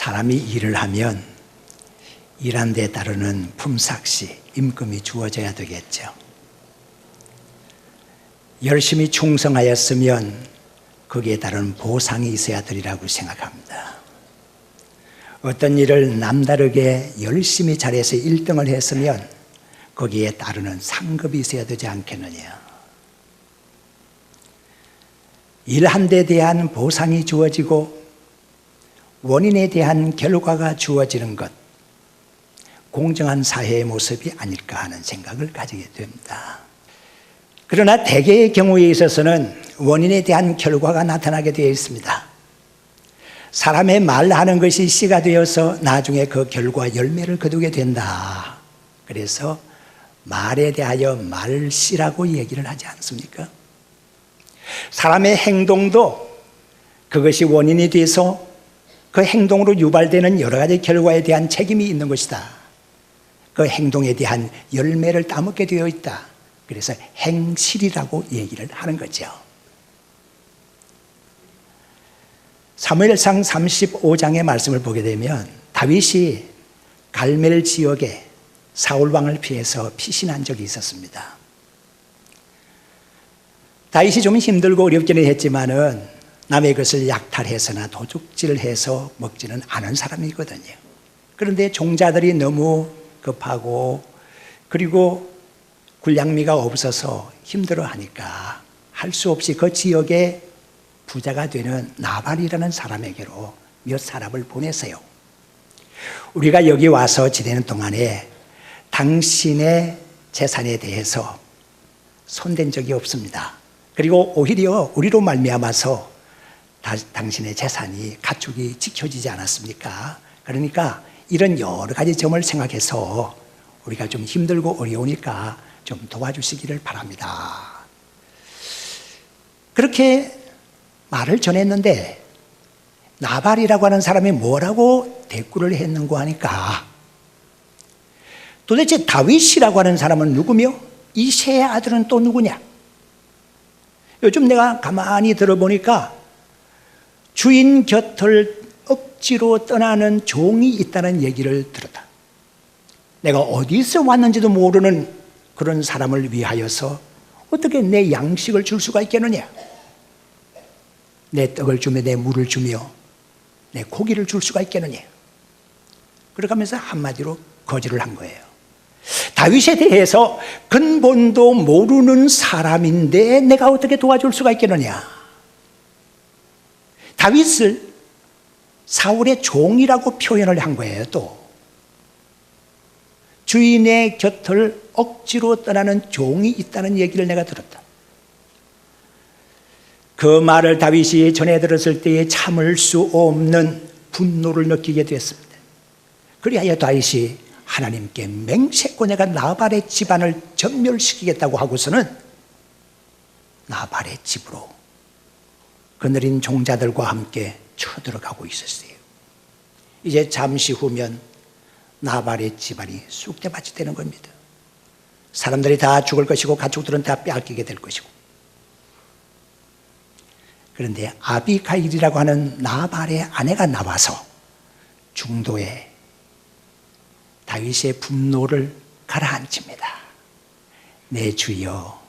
사람이 일을 하면 일한 데 따르는 품삯이, 임금이 주어져야 되겠죠. 열심히 충성하였으면 거기에 따른 보상이 있어야 되리라고 생각합니다. 어떤 일을 남다르게 열심히 잘해서 1등을 했으면 거기에 따르는 상급이 있어야 되지 않겠느냐. 일한 데 대한 보상이 주어지고 원인에 대한 결과가 주어지는 것, 공정한 사회의 모습이 아닐까 하는 생각을 가지게 됩니다. 그러나 대개의 경우에 있어서는 원인에 대한 결과가 나타나게 되어 있습니다. 사람의 말하는 것이 씨가 되어서 나중에 그 결과 열매를 거두게 된다. 그래서 말에 대하여 말씨라고 얘기를 하지 않습니까? 사람의 행동도 그것이 원인이 돼서 그 행동으로 유발되는 여러 가지 결과에 대한 책임이 있는 것이다. 그 행동에 대한 열매를 따먹게 되어 있다. 그래서 행실이라고 얘기를 하는 거죠. 사무엘상 35장의 말씀을 보게 되면 다윗이 갈멜 지역에 사울왕을 피해서 피신한 적이 있었습니다. 다윗이 좀 힘들고 어렵기는 했지만은 남의 것을 약탈해서나 도둑질을 해서 먹지는 않은 사람이거든요. 그런데 종자들이 너무 급하고 그리고 군량미가 없어서 힘들어하니까 할 수 없이 그 지역에 부자가 되는 나발이라는 사람에게로 몇 사람을 보내세요. 우리가 여기 와서 지내는 동안에 당신의 재산에 대해서 손댄 적이 없습니다. 그리고 오히려 우리로 말미암아서 당신의 재산이 가축이 지켜지지 않았습니까? 그러니까 이런 여러 가지 점을 생각해서 우리가 좀 힘들고 어려우니까 좀 도와주시기를 바랍니다. 그렇게 말을 전했는데 나발이라고 하는 사람이 뭐라고 대꾸를 했는고 하니까 도대체 다윗이라고 하는 사람은 누구며 이새의 아들은 또 누구냐? 요즘 내가 가만히 들어보니까 주인 곁을 억지로 떠나는 종이 있다는 얘기를 들었다. 내가 어디서 왔는지도 모르는 그런 사람을 위하여서 어떻게 내 양식을 줄 수가 있겠느냐? 내 떡을 주며 내 물을 주며 내 고기를 줄 수가 있겠느냐? 그렇게 하면서 한마디로 거절을 한 거예요. 다윗에 대해서 근본도 모르는 사람인데 내가 어떻게 도와줄 수가 있겠느냐? 다윗을 사울의 종이라고 표현을 한 거예요. 또 주인의 곁을 억지로 떠나는 종이 있다는 얘기를 내가 들었다. 그 말을 다윗이 전해 들었을 때에 참을 수 없는 분노를 느끼게 됐습니다. 그리하여 다윗이 하나님께 맹세코 내가 나발의 집안을 전멸시키겠다고 하고서는 나발의 집으로 그늘인 종자들과 함께 쳐들어가고 있었어요. 이제 잠시 후면 나발의 집안이 쑥대밭이 되는 겁니다. 사람들이 다 죽을 것이고 가축들은 다 빼앗기게 될 것이고. 그런데 아비가일이라고 하는 나발의 아내가 나와서 중도에 다윗의 분노를 가라앉힙니다. 내 주여,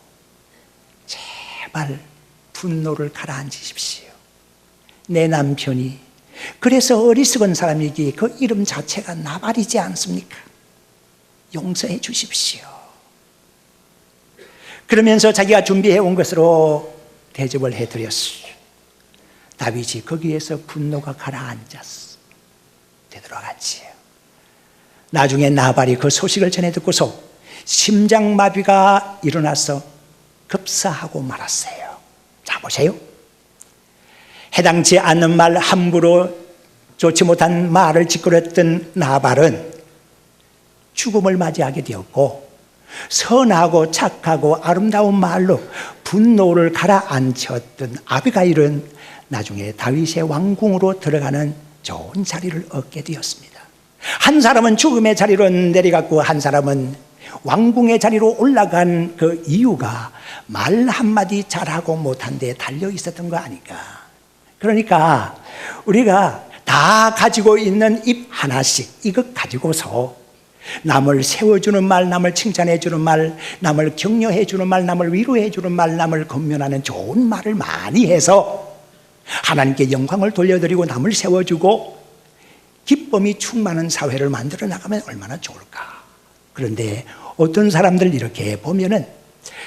제발 분노를 가라앉히십시오. 내 남편이 그래서 어리석은 사람이기에 그 이름 자체가 나발이지 않습니까? 용서해 주십시오. 그러면서 자기가 준비해 온 것으로 대접을 해드렸어요. 다윗이 거기에서 분노가 가라앉았어. 되돌아갔지요. 나중에 나발이 그 소식을 전해 듣고서 심장마비가 일어나서 급사하고 말았어요. 자, 보세요. 해당치 않는 말, 함부로 좋지 못한 말을 짓거렸던 나발은 죽음을 맞이하게 되었고, 선하고 착하고 아름다운 말로 분노를 가라앉혔던 아비가일은 나중에 다윗의 왕궁으로 들어가는 좋은 자리를 얻게 되었습니다. 한 사람은 죽음의 자리로 내려갔고 한 사람은 왕궁의 자리로 올라간 그 이유가 말 한마디 잘하고 못한 데 달려 있었던 거 아닐까. 그러니까 우리가 다 가지고 있는 입 하나씩 이것 가지고서 남을 세워주는 말, 남을 칭찬해주는 말, 남을 격려해주는 말, 남을 위로해주는 말, 남을 건면하는 좋은 말을 많이 해서 하나님께 영광을 돌려드리고 남을 세워주고 기쁨이 충만한 사회를 만들어 나가면 얼마나 좋을까. 그런데 어떤 사람들 이렇게 보면은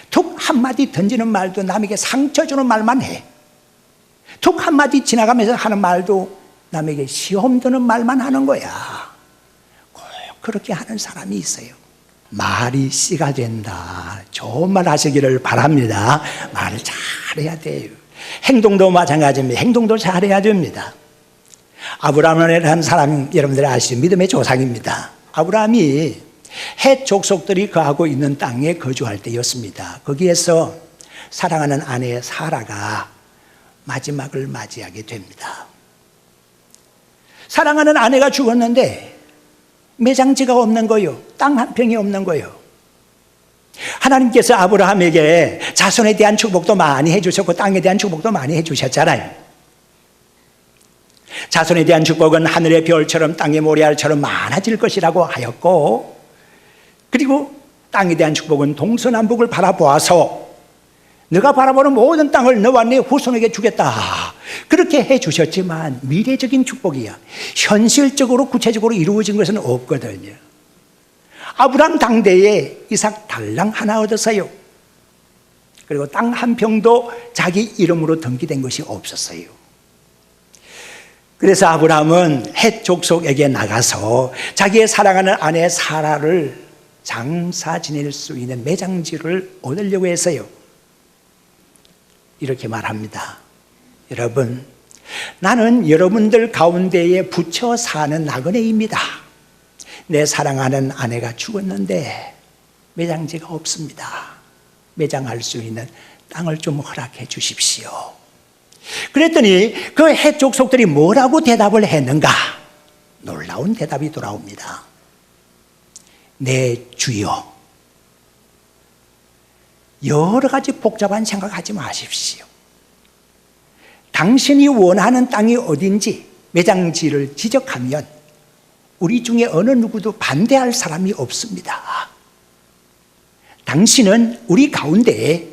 툭 한마디 던지는 말도 남에게 상처 주는 말만 해. 툭 한마디 지나가면서 하는 말도 남에게 시험 드는 말만 하는 거야. 꼭 그렇게 하는 사람이 있어요. 말이 씨가 된다. 좋은 말 하시기를 바랍니다. 말을 잘해야 돼요. 행동도 마찬가지입니다. 행동도 잘해야 됩니다. 아브라함이라는 사람 여러분들이 아시죠? 믿음의 조상입니다. 아브라함이 헷 족속들이 거하고 있는 땅에 거주할 때였습니다. 거기에서 사랑하는 아내 사라가 마지막을 맞이하게 됩니다. 사랑하는 아내가 죽었는데 매장지가 없는 거요. 땅 한 평이 없는 거요. 하나님께서 아브라함에게 자손에 대한 축복도 많이 해주셨고 땅에 대한 축복도 많이 해주셨잖아요. 자손에 대한 축복은 하늘의 별처럼 땅의 모래알처럼 많아질 것이라고 하였고, 그리고 땅에 대한 축복은 동서남북을 바라보아서 너가 바라보는 모든 땅을 너와 네 후손에게 주겠다. 그렇게 해주셨지만 미래적인 축복이야. 현실적으로 구체적으로 이루어진 것은 없거든요. 아브라함 당대에 이삭 달랑 하나 얻었어요. 그리고 땅 한 평도 자기 이름으로 등기된 것이 없었어요. 그래서 아브라함은 헷 족속에게 나가서 자기의 사랑하는 아내 사라를 장사 지낼 수 있는 매장지를 얻으려고 했어요. 이렇게 말합니다. 여러분, 나는 여러분들 가운데에 붙여 사는 나그네입니다. 내 사랑하는 아내가 죽었는데 매장지가 없습니다. 매장할 수 있는 땅을 좀 허락해 주십시오. 그랬더니 그 헷 족속들이 뭐라고 대답을 했는가? 놀라운 대답이 돌아옵니다. 내 주여, 여러 가지 복잡한 생각하지 마십시오. 당신이 원하는 땅이 어딘지 매장지를 지적하면 우리 중에 어느 누구도 반대할 사람이 없습니다. 당신은 우리 가운데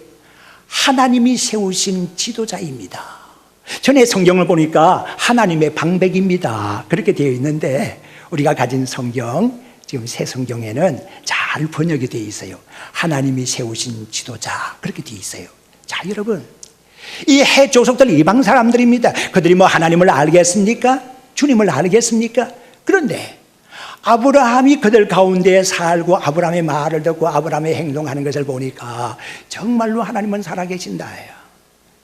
하나님이 세우신 지도자입니다. 전에 성경을 보니까 하나님의 방백입니다. 그렇게 되어 있는데 우리가 가진 성경, 지금 새 성경에는 잘 번역이 되어 있어요. 하나님이 세우신 지도자, 그렇게 되어 있어요. 자, 여러분, 이 헷 족속들 이방 사람들입니다. 그들이 뭐 하나님을 알겠습니까? 주님을 알겠습니까? 그런데 아브라함이 그들 가운데 살고 아브라함의 말을 듣고 아브라함의 행동하는 것을 보니까 정말로 하나님은 살아계신다.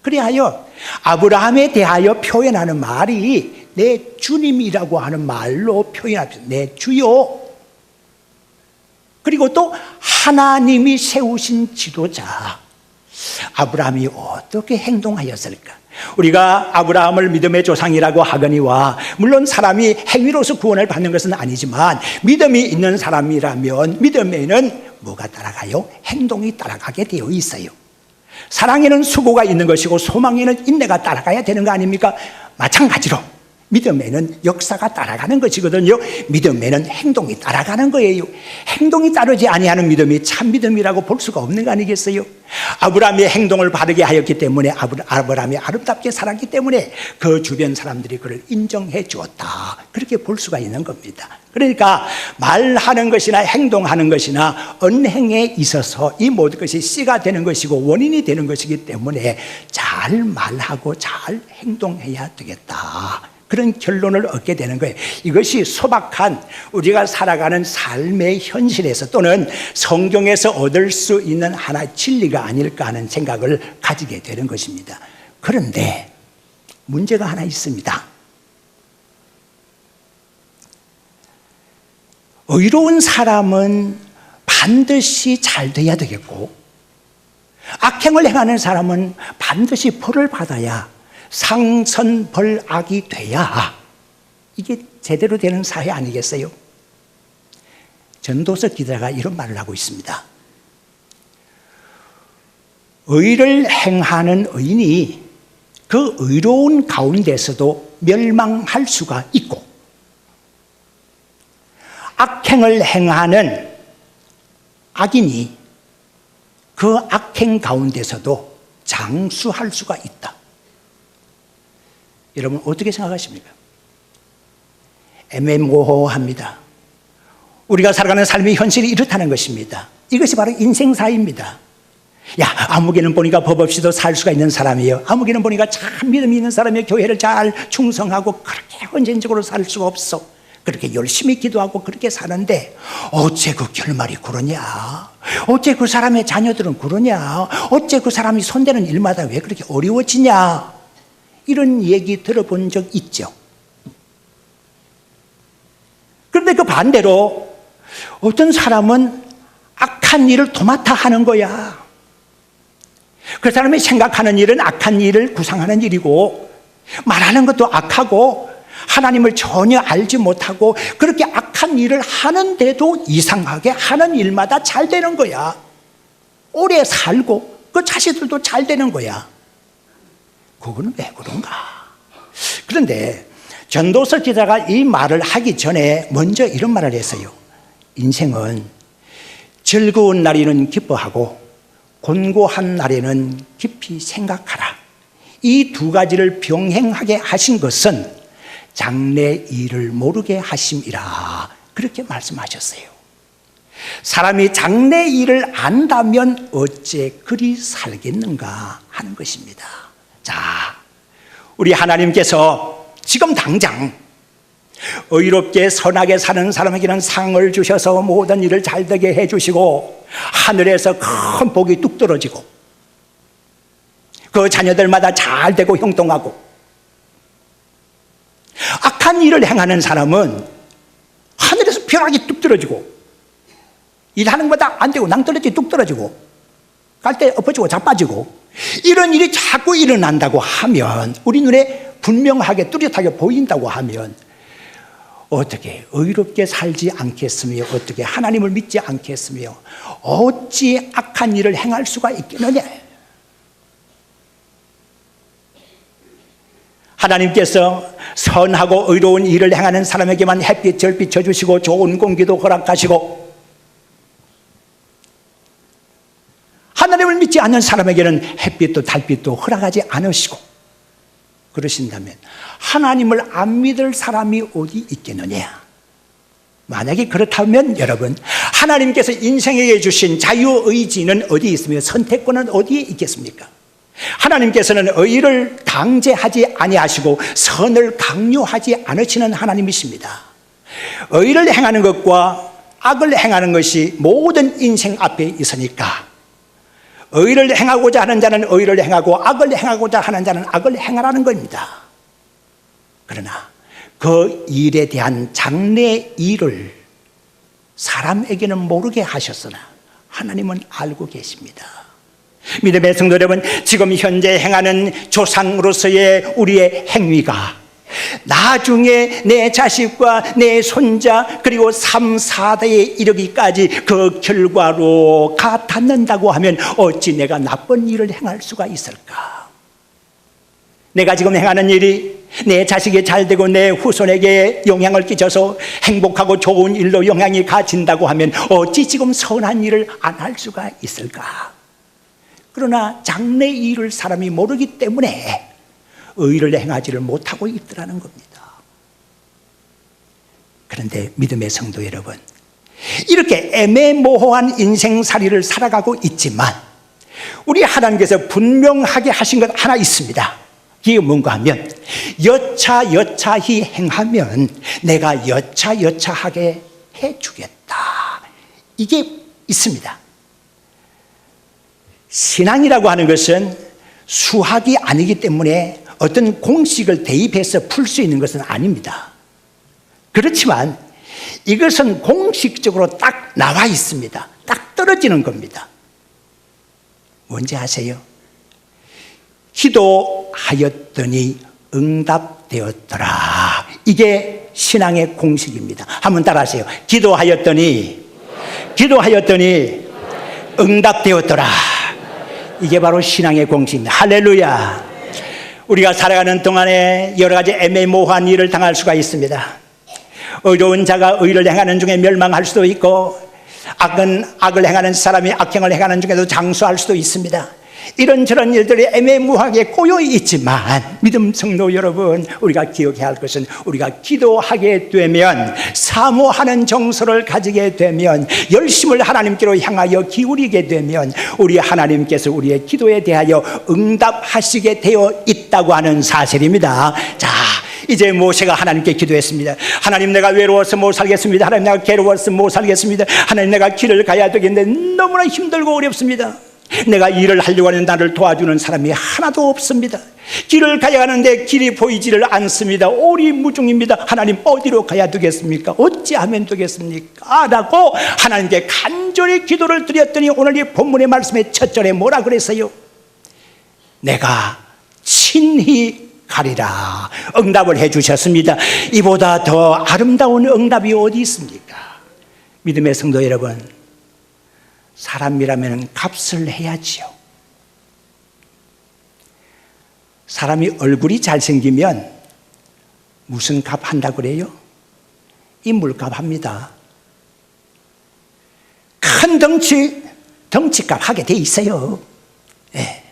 그리하여 아브라함에 대하여 표현하는 말이 내 주님이라고 하는 말로 표현합니다. 내 주요. 그리고 또 하나님이 세우신 지도자. 아브라함이 어떻게 행동하였을까? 우리가 아브라함을 믿음의 조상이라고 하거니와 물론 사람이 행위로서 구원을 받는 것은 아니지만 믿음이 있는 사람이라면 믿음에는 뭐가 따라가요? 행동이 따라가게 되어 있어요. 사랑에는 수고가 있는 것이고 소망에는 인내가 따라가야 되는 거 아닙니까? 마찬가지로 믿음에는 역사가 따라가는 것이거든요. 믿음에는 행동이 따라가는 거예요. 행동이 따르지 아니하는 믿음이 참 믿음이라고 볼 수가 없는 거 아니겠어요? 아브라함의 행동을 바르게 하였기 때문에 아브라함이 아름답게 살았기 때문에 그 주변 사람들이 그를 인정해 주었다. 그렇게 볼 수가 있는 겁니다. 그러니까 말하는 것이나 행동하는 것이나 언행에 있어서 이 모든 것이 씨가 되는 것이고 원인이 되는 것이기 때문에 잘 말하고 잘 행동해야 되겠다. 그런 결론을 얻게 되는 거예요. 이것이 소박한 우리가 살아가는 삶의 현실에서 또는 성경에서 얻을 수 있는 하나의 진리가 아닐까 하는 생각을 가지게 되는 것입니다. 그런데 문제가 하나 있습니다. 의로운 사람은 반드시 잘 돼야 되겠고 악행을 행하는 사람은 반드시 벌을 받아야 상선벌악이 돼야 이게 제대로 되는 사회 아니겠어요? 전도서 기자가 이런 말을 하고 있습니다. 의를 행하는 의인이 그 의로운 가운데서도 멸망할 수가 있고, 악행을 행하는 악인이 그 악행 가운데서도 장수할 수가 있다. 여러분 어떻게 생각하십니까? 애매모호합니다. 우리가 살아가는 삶의 현실이 이렇다는 것입니다. 이것이 바로 인생사입니다. 야, 아무개는 보니까 법 없이도 살 수가 있는 사람이에요. 아무개는 보니까 참 믿음이 있는 사람이에요. 교회를 잘 충성하고 그렇게 헌신적으로 살 수가 없어. 그렇게 열심히 기도하고 그렇게 사는데 어째 그 결말이 그러냐? 어째 그 사람의 자녀들은 그러냐? 어째 그 사람이 손대는 일마다 왜 그렇게 어려워지냐? 이런 얘기 들어본 적 있죠. 그런데 그 반대로 어떤 사람은 악한 일을 도맡아 하는 거야. 그 사람이 생각하는 일은 악한 일을 구상하는 일이고, 말하는 것도 악하고, 하나님을 전혀 알지 못하고 그렇게 악한 일을 하는데도 이상하게 하는 일마다 잘 되는 거야. 오래 살고 그 자식들도 잘 되는 거야. 그거는 왜 그런가? 그런데 전도서 기자가 이 말을 하기 전에 먼저 이런 말을 했어요. 인생은 즐거운 날에는 기뻐하고 곤고한 날에는 깊이 생각하라. 이 두 가지를 병행하게 하신 것은 장래 일을 모르게 하심이라. 그렇게 말씀하셨어요. 사람이 장래 일을 안다면 어째 그리 살겠는가 하는 것입니다. 자, 우리 하나님께서 지금 당장 의롭게 선하게 사는 사람에게는 상을 주셔서 모든 일을 잘되게 해주시고 하늘에서 큰 복이 뚝 떨어지고 그 자녀들마다 잘되고 형통하고, 악한 일을 행하는 사람은 하늘에서 벼락이 뚝 떨어지고 일하는 것마다 안 되고 낭떠러지 뚝 떨어지고 갈 때 엎어지고 자빠지고 이런 일이 자꾸 일어난다고 하면, 우리 눈에 분명하게 뚜렷하게 보인다고 하면 어떻게 의롭게 살지 않겠으며 어떻게 하나님을 믿지 않겠으며 어찌 악한 일을 행할 수가 있겠느냐. 하나님께서 선하고 의로운 일을 행하는 사람에게만 햇빛 절빛 져주시고 좋은 공기도 허락하시고, 하나님을 믿지 않는 사람에게는 햇빛도 달빛도 허락하지 않으시고 그러신다면 하나님을 안 믿을 사람이 어디 있겠느냐? 만약에 그렇다면 여러분, 하나님께서 인생에게 주신 자유의지는 어디 있으며 선택권은 어디에 있겠습니까? 하나님께서는 의를 강제하지 아니하시고 선을 강요하지 않으시는 하나님이십니다. 의를 행하는 것과 악을 행하는 것이 모든 인생 앞에 있으니까 의를 행하고자 하는 자는 의를 행하고 악을 행하고자 하는 자는 악을 행하라는 겁니다. 그러나 그 일에 대한 장래 일을 사람에게는 모르게 하셨으나 하나님은 알고 계십니다. 믿음의 성도 여러분, 지금 현재 행하는 조상으로서의 우리의 행위가 나중에 내 자식과 내 손자 그리고 3, 4대에 이르기까지 그 결과로 닿는다고 하면 어찌 내가 나쁜 일을 행할 수가 있을까? 내가 지금 행하는 일이 내 자식이 잘되고 내 후손에게 영향을 끼쳐서 행복하고 좋은 일로 영향이 가진다고 하면 어찌 지금 선한 일을 안 할 수가 있을까? 그러나 장래 일을 사람이 모르기 때문에 의를 행하지를 못하고 있더라는 겁니다. 그런데 믿음의 성도 여러분, 이렇게 애매모호한 인생살이를 살아가고 있지만 우리 하나님께서 분명하게 하신 것 하나 있습니다. 이게 뭔가 하면 여차여차히 행하면 내가 여차여차하게 해주겠다. 이게 있습니다. 신앙이라고 하는 것은 수학이 아니기 때문에 어떤 공식을 대입해서 풀 수 있는 것은 아닙니다. 그렇지만 이것은 공식적으로 딱 나와 있습니다. 딱 떨어지는 겁니다. 뭔지 아세요? 기도하였더니 응답되었더라. 이게 신앙의 공식입니다. 한번 따라하세요. 기도하였더니 응답되었더라. 이게 바로 신앙의 공식입니다. 할렐루야. 우리가 살아가는 동안에 여러 가지 애매모호한 일을 당할 수가 있습니다. 의로운 자가 의를 행하는 중에 멸망할 수도 있고, 악은 악을 행하는 사람이 악행을 행하는 중에도 장수할 수도 있습니다. 이런저런 일들이 애매모호하게 꼬여 있지만, 믿음 성도 여러분, 우리가 기억해야 할 것은, 우리가 기도하게 되면, 사모하는 정서를 가지게 되면, 열심을 하나님께로 향하여 기울이게 되면, 우리 하나님께서 우리의 기도에 대하여 응답하시게 되어 있다고 하는 사실입니다. 자, 이제 모세가 하나님께 기도했습니다. 하나님, 내가 외로워서 못 살겠습니다. 하나님, 내가 괴로워서 못 살겠습니다. 하나님, 내가 길을 가야 되겠는데 너무나 힘들고 어렵습니다. 내가 일을 하려고 하는 나를 도와주는 사람이 하나도 없습니다. 길을 가야 하는데 길이 보이지를 않습니다. 오리무중입니다. 하나님, 어디로 가야 되겠습니까? 어찌하면 되겠습니까? 라고 하나님께 간절히 기도를 드렸더니, 오늘 이 본문의 말씀의 첫 절에 뭐라 그랬어요? 내가 친히 가리라. 응답을 해 주셨습니다. 이보다 더 아름다운 응답이 어디 있습니까? 믿음의 성도 여러분, 사람이라면 값을 해야지요. 사람이 얼굴이 잘생기면 무슨 값 한다고 그래요? 인물값 합니다. 큰 덩치값 하게 돼 있어요. 예.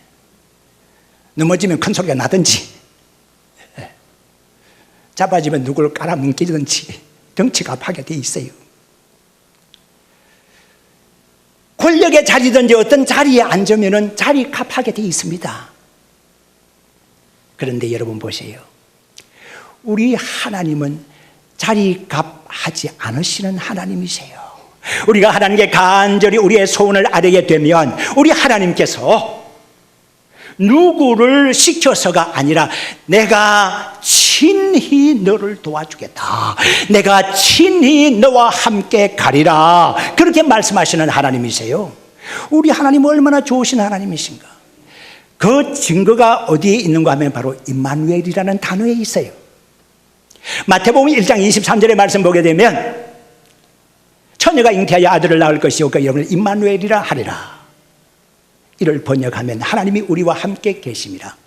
넘어지면 큰 소리가 나든지, 잡아지면 누구를 깔아뭉개든지 덩치값 하게 돼 있어요. 권력의 자리든지 어떤 자리에 앉으면 자리값 하게 돼 있습니다. 그런데 여러분 보세요. 우리 하나님은 자리값 하지 않으시는 하나님이세요. 우리가 하나님께 간절히 우리의 소원을 아뢰게 되면, 우리 하나님께서 누구를 시켜서가 아니라 내가 친히 너를 도와주겠다, 내가 친히 너와 함께 가리라, 그렇게 말씀하시는 하나님이세요. 우리 하나님은 얼마나 좋으신 하나님이신가. 그 증거가 어디에 있는가 하면 바로 임마누엘이라는 단어에 있어요. 마태복음 1장 23절의 말씀 보게 되면, 처녀가 잉태하여 아들을 낳을 것이요 그 이름을 임마누엘이라 하리라. 이를 번역하면 하나님이 우리와 함께 계심이라.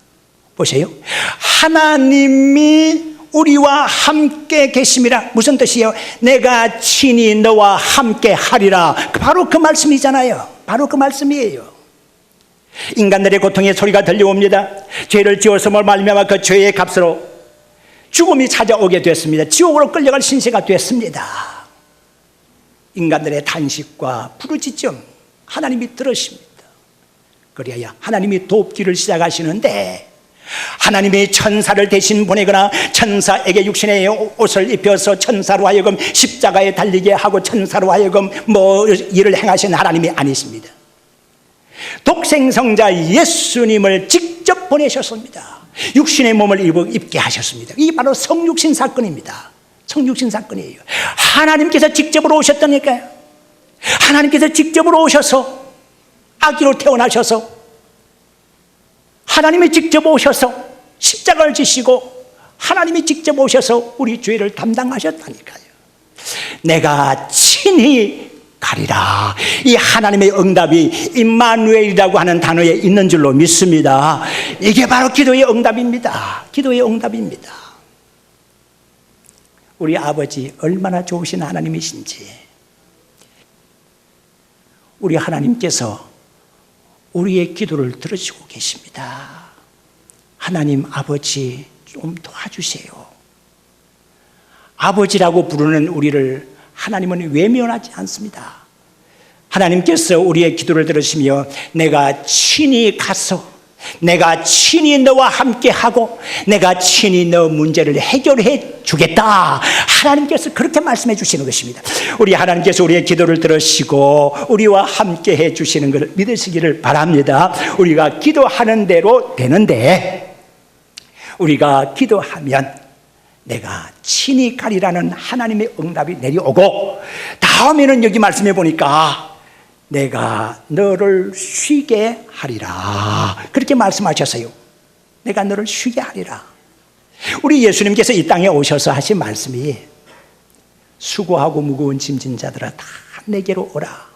보세요. 하나님이 우리와 함께 계심이라. 무슨 뜻이에요? 내가 친히 너와 함께 하리라. 바로 그 말씀이잖아요. 바로 그 말씀이에요. 인간들의 고통의 소리가 들려옵니다. 죄를 지어서 말미암아 그 죄의 값으로 죽음이 찾아오게 됐습니다. 지옥으로 끌려갈 신세가 됐습니다. 인간들의 탄식과 부르짖음 하나님이 들으십니다. 그래야 하나님이 돕기를 시작하시는데, 하나님이 천사를 대신 보내거나 천사에게 육신의 옷을 입혀서 천사로 하여금 십자가에 달리게 하고 천사로 하여금 일을 행하신 하나님이 아니십니다. 독생성자 예수님을 직접 보내셨습니다. 육신의 몸을 입게 하셨습니다. 이게 바로 성육신 사건입니다. 성육신 사건이에요. 하나님께서 직접으로 오셨다니까요. 하나님께서 직접으로 오셔서 아기로 태어나셔서, 하나님이 직접 오셔서 십자가를 지시고, 하나님이 직접 오셔서 우리 죄를 담당하셨다니까요. 내가 친히 가리라. 이 하나님의 응답이 임마누엘이라고 하는 단어에 있는 줄로 믿습니다. 이게 바로 기도의 응답입니다. 기도의 응답입니다. 우리 아버지 얼마나 좋으신 하나님이신지, 우리 하나님께서 우리의 기도를 들으시고 계십니다. 하나님 아버지 좀 도와주세요. 아버지라고 부르는 우리를 하나님은 외면하지 않습니다. 하나님께서 우리의 기도를 들으시며, 내가 친히 가서 내가 친히 너와 함께하고 내가 친히 너 문제를 해결해 주겠다, 하나님께서 그렇게 말씀해 주시는 것입니다. 우리 하나님께서 우리의 기도를 들으시고 우리와 함께해 주시는 것을 믿으시기를 바랍니다. 우리가 기도하는 대로 되는데, 우리가 기도하면 내가 친히 가리라는 하나님의 응답이 내려오고, 다음에는 여기 말씀해 보니까 내가 너를 쉬게 하리라, 그렇게 말씀하셨어요. 내가 너를 쉬게 하리라. 우리 예수님께서 이 땅에 오셔서 하신 말씀이, 수고하고 무거운 짐진 자들아 다 내게로 오라,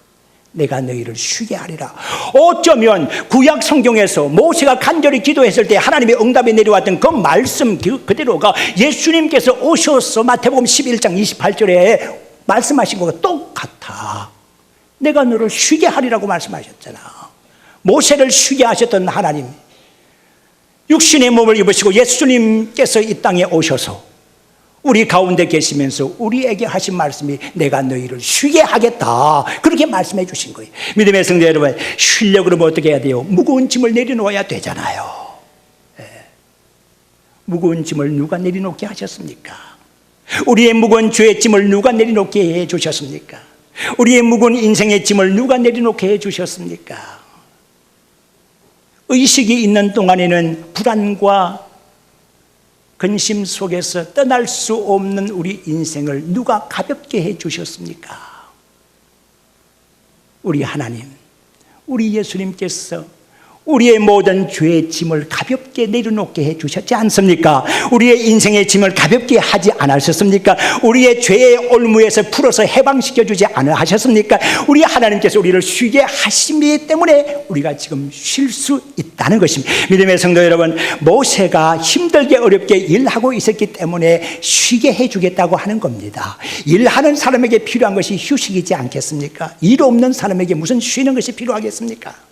내가 너희를 쉬게 하리라. 어쩌면 구약 성경에서 모세가 간절히 기도했을 때 하나님의 응답이 내려왔던 그 말씀 그대로가 예수님께서 오셔서 마태복음 11장 28절에 말씀하신 것과 똑같아. 내가 너를 쉬게 하리라고 말씀하셨잖아. 모세를 쉬게 하셨던 하나님, 육신의 몸을 입으시고 예수님께서 이 땅에 오셔서 우리 가운데 계시면서 우리에게 하신 말씀이 내가 너희를 쉬게 하겠다, 그렇게 말씀해 주신 거예요. 믿음의 성도 여러분, 쉬려고 그러면 어떻게 해야 돼요? 무거운 짐을 내려놓아야 되잖아요. 무거운 짐을 누가 내려놓게 하셨습니까? 우리의 무거운 죄의 짐을 누가 내려놓게 해 주셨습니까? 우리의 무거운 인생의 짐을 누가 내려놓게 해 주셨습니까? 의식이 있는 동안에는 불안과 근심 속에서 떠날 수 없는 우리 인생을 누가 가볍게 해 주셨습니까? 우리 하나님, 우리 예수님께서 우리의 모든 죄의 짐을 가볍게 내려놓게 해 주셨지 않습니까? 우리의 인생의 짐을 가볍게 하지 않으셨습니까? 우리의 죄의 올무에서 풀어서 해방시켜 주지 않으셨습니까? 우리 하나님께서 우리를 쉬게 하시기 때문에 우리가 지금 쉴 수 있다는 것입니다. 믿음의 성도 여러분, 모세가 힘들게 어렵게 일하고 있었기 때문에 쉬게 해 주겠다고 하는 겁니다. 일하는 사람에게 필요한 것이 휴식이지 않겠습니까? 일 없는 사람에게 무슨 쉬는 것이 필요하겠습니까?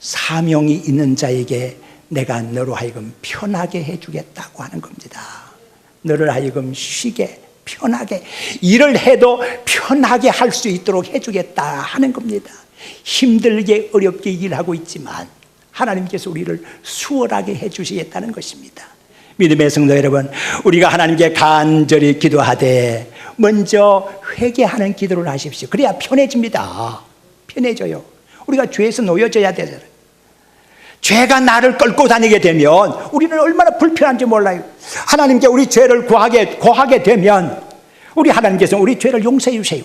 사명이 있는 자에게 내가 너로 하여금 편하게 해주겠다고 하는 겁니다. 너를 하여금 쉬게, 편하게, 일을 해도 편하게 할 수 있도록 해주겠다 하는 겁니다. 힘들게 어렵게 일하고 있지만 하나님께서 우리를 수월하게 해주시겠다는 것입니다. 믿음의 성도 여러분, 우리가 하나님께 간절히 기도하되 먼저 회개하는 기도를 하십시오. 그래야 편해집니다. 편해져요. 우리가 죄에서 놓여져야 되잖아요. 죄가 나를 끌고 다니게 되면 우리는 얼마나 불편한지 몰라요. 하나님께 우리 죄를 고하게 되면 우리 하나님께서 우리 죄를 용서해 주세요.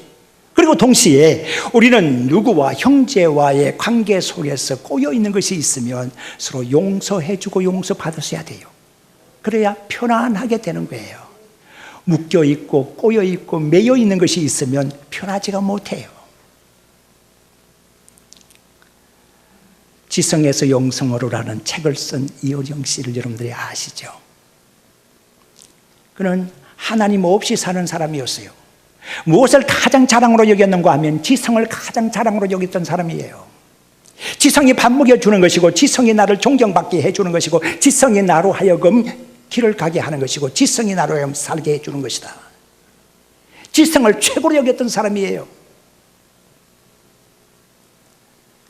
그리고 동시에 우리는 누구와 형제와의 관계 속에서 꼬여 있는 것이 있으면 서로 용서해 주고 용서받으셔야 돼요. 그래야 편안하게 되는 거예요. 묶여 있고 꼬여 있고 매여 있는 것이 있으면 편하지가 못해요. 지성에서 영성으로라는 책을 쓴 이호정 씨를 여러분들이 아시죠? 그는 하나님 없이 사는 사람이었어요. 무엇을 가장 자랑으로 여겼는가 하면 지성을 가장 자랑으로 여겼던 사람이에요. 지성이 밥 먹여주는 것이고, 지성이 나를 존경받게 해주는 것이고, 지성이 나로 하여금 길을 가게 하는 것이고, 지성이 나로 하여금 살게 해주는 것이다. 지성을 최고로 여겼던 사람이에요.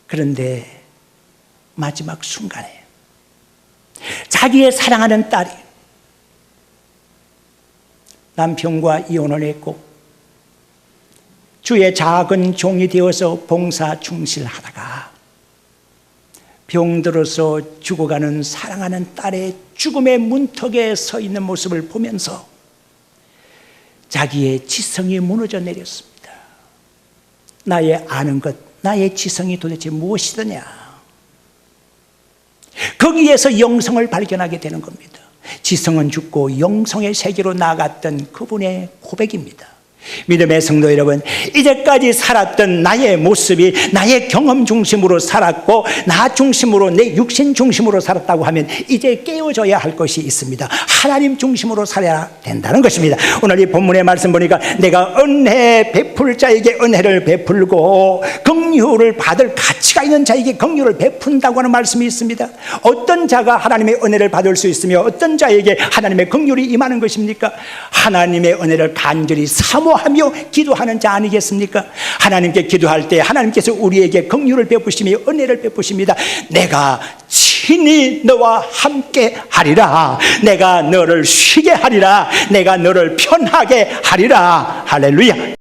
그런데 마지막 순간에 자기의 사랑하는 딸이 남편과 이혼을 했고 주의 작은 종이 되어서 봉사 충실하다가 병들어서 죽어가는 사랑하는 딸의 죽음의 문턱에 서 있는 모습을 보면서 자기의 지성이 무너져 내렸습니다. 나의 아는 것, 나의 지성이 도대체 무엇이더냐? 거기에서 영성을 발견하게 되는 겁니다. 지성은 죽고 영성의 세계로 나아갔던 그분의 고백입니다. 믿음의 성도 여러분, 이제까지 살았던 나의 모습이 나의 경험 중심으로 살았고 나 중심으로, 내 육신 중심으로 살았다고 하면 이제 깨어져야 할 것이 있습니다. 하나님 중심으로 살아야 된다는 것입니다. 오늘 이 본문의 말씀 보니까 내가 은혜 베풀 자에게 은혜를 베풀고 긍휼을 받을 가치가 있는 자에게 긍휼을 베푼다고 하는 말씀이 있습니다. 어떤 자가 하나님의 은혜를 받을 수 있으며 어떤 자에게 하나님의 긍휼이 임하는 것입니까? 하나님의 은혜를 간절히 사모하며 기도하는 자 아니겠습니까? 하나님께 기도할 때 하나님께서 우리에게 긍휼을 베푸시며 은혜를 베푸십니다. 내가 친히 너와 함께 하리라. 내가 너를 쉬게 하리라. 내가 너를 편하게 하리라. 할렐루야.